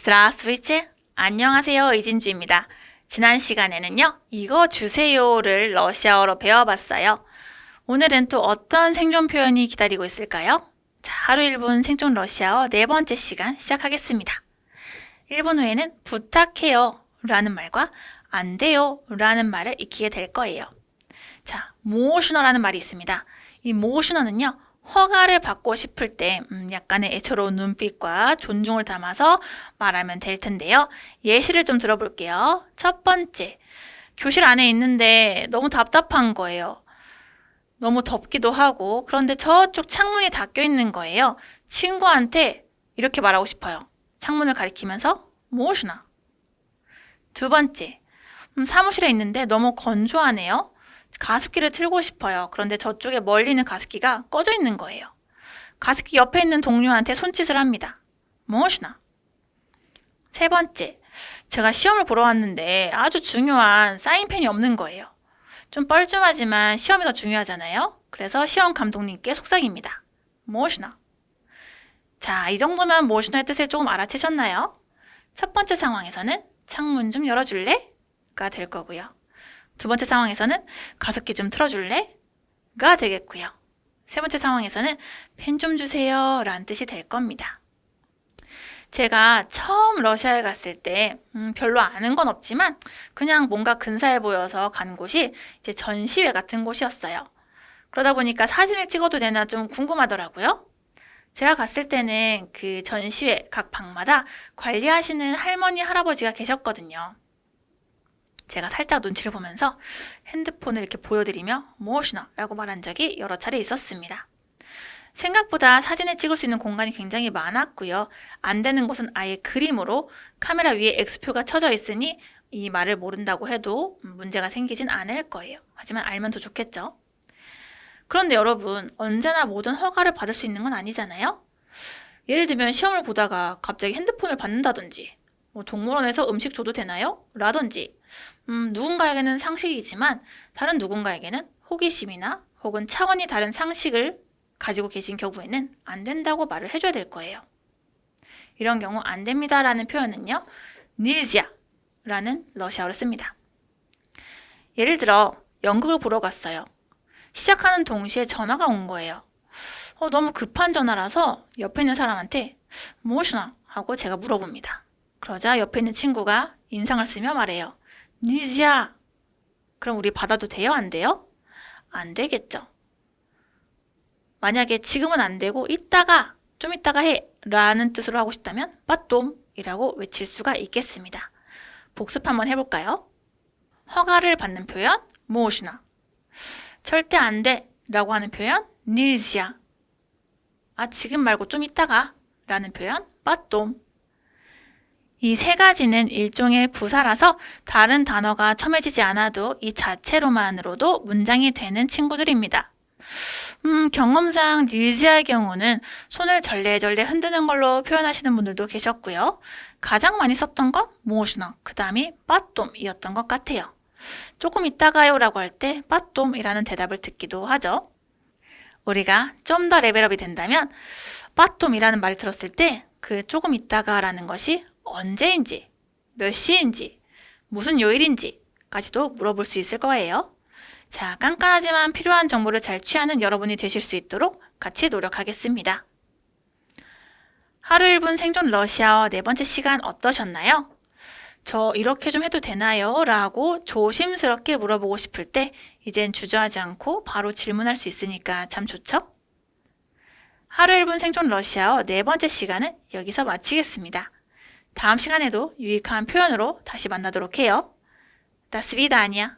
Здравствуйте. 안녕하세요. 이진주입니다. 지난 시간에는요, 이거 주세요를 러시아어로 배워봤어요. 오늘은 또 어떤 생존 표현이 기다리고 있을까요? 자, 하루 1분 생존 러시아어 네 번째 시간 시작하겠습니다. 1분 후에는 부탁해요 라는 말과 안 돼요 라는 말을 익히게 될 거예요. 자, 모셔너라는 말이 있습니다. 이 모셔너는요, 허가를 받고 싶을 때 약간의 애처로운 눈빛과 존중을 담아서 말하면 될 텐데요. 예시를 좀 들어볼게요. 첫 번째, 교실 안에 있는데 너무 답답한 거예요. 너무 덥기도 하고 그런데 저쪽 창문이 닫혀 있는 거예요. 친구한테 이렇게 말하고 싶어요. 창문을 가리키면서 모셔너. 두 번째, 사무실에 있는데 너무 건조하네요. 가습기를 틀고 싶어요. 그런데 저쪽에 멀리 있는 가습기가 꺼져 있는 거예요. 가습기 옆에 있는 동료한테 손짓을 합니다. 모셔너. 세 번째, 제가 시험을 보러 왔는데 아주 중요한 사인펜이 없는 거예요. 좀 뻘쭘하지만 시험이 더 중요하잖아요. 그래서 시험 감독님께 속삭입니다. 모셔너. 자, 이 정도면 모셔너의 뜻을 조금 알아채셨나요? 첫 번째 상황에서는 창문 좀 열어줄래? 가 될 거고요. 두 번째 상황에서는 가습기 좀 틀어줄래? 가 되겠고요. 세 번째 상황에서는 펜 좀 주세요 라는 뜻이 될 겁니다. 제가 처음 러시아에 갔을 때 별로 아는 건 없지만 그냥 뭔가 근사해 보여서 간 곳이 이제 전시회 같은 곳이었어요. 그러다 보니까 사진을 찍어도 되나 좀 궁금하더라고요. 제가 갔을 때는 그 전시회 각 방마다 관리하시는 할머니, 할아버지가 계셨거든요. 제가 살짝 눈치를 보면서 핸드폰을 이렇게 보여드리며 모셔너라고 말한 적이 여러 차례 있었습니다. 생각보다 사진을 찍을 수 있는 공간이 굉장히 많았고요. 안 되는 곳은 아예 그림으로 카메라 위에 X표가 쳐져 있으니 이 말을 모른다고 해도 문제가 생기진 않을 거예요. 하지만 알면 더 좋겠죠. 그런데 여러분, 언제나 모든 허가를 받을 수 있는 건 아니잖아요? 예를 들면 시험을 보다가 갑자기 핸드폰을 받는다든지 동물원에서 음식 줘도 되나요? 라든지 누군가에게는 상식이지만 다른 누군가에게는 호기심이나 혹은 차원이 다른 상식을 가지고 계신 경우에는 안 된다고 말을 해줘야 될 거예요. 이런 경우 안 됩니다 라는 표현은요, nельзя 라는 러시아어를 씁니다. 예를 들어 연극을 보러 갔어요. 시작하는 동시에 전화가 온 거예요. 너무 급한 전화라서 옆에 있는 사람한테 모셔너 하고 제가 물어봅니다. 그러자 옆에 있는 친구가 인상을 쓰며 말해요. nельзя. 그럼 우리 받아도 돼요? 안 돼요? 안 되겠죠. 만약에 지금은 안 되고 이따가, 좀 이따가 해 라는 뜻으로 하고 싶다면 потом 이라고 외칠 수가 있겠습니다. 복습 한번 해볼까요? 허가를 받는 표현 모셔너. 절대 안 돼 라고 하는 표현 nельзя. 지금 말고 좀 이따가 라는 표현 потом. 이 세 가지는 일종의 부사라서 다른 단어가 첨해지지 않아도 이 자체로만으로도 문장이 되는 친구들입니다. 경험상 nельзя의 경우는 손을 절레절레 흔드는 걸로 표현하시는 분들도 계셨고요. 가장 많이 썼던 건 모셔너, 그 다음이 потом이었던 것 같아요. 조금 이따가요 라고 할 때 потом이라는 대답을 듣기도 하죠. 우리가 좀 더 레벨업이 된다면 потом이라는 말을 들었을 때 그 조금 이따가 라는 것이 언제인지, 몇 시인지, 무슨 요일인지까지도 물어볼 수 있을 거예요. 자, 깐깐하지만 필요한 정보를 잘 취하는 여러분이 되실 수 있도록 같이 노력하겠습니다. 하루 1분 생존 러시아어 네 번째 시간 어떠셨나요? 저 이렇게 좀 해도 되나요? 라고 조심스럽게 물어보고 싶을 때 이젠 주저하지 않고 바로 질문할 수 있으니까 참 좋죠? 하루 1분 생존 러시아어 네 번째 시간은 여기서 마치겠습니다. 다음 시간에도 유익한 표현으로 다시 만나도록 해요. До свидания.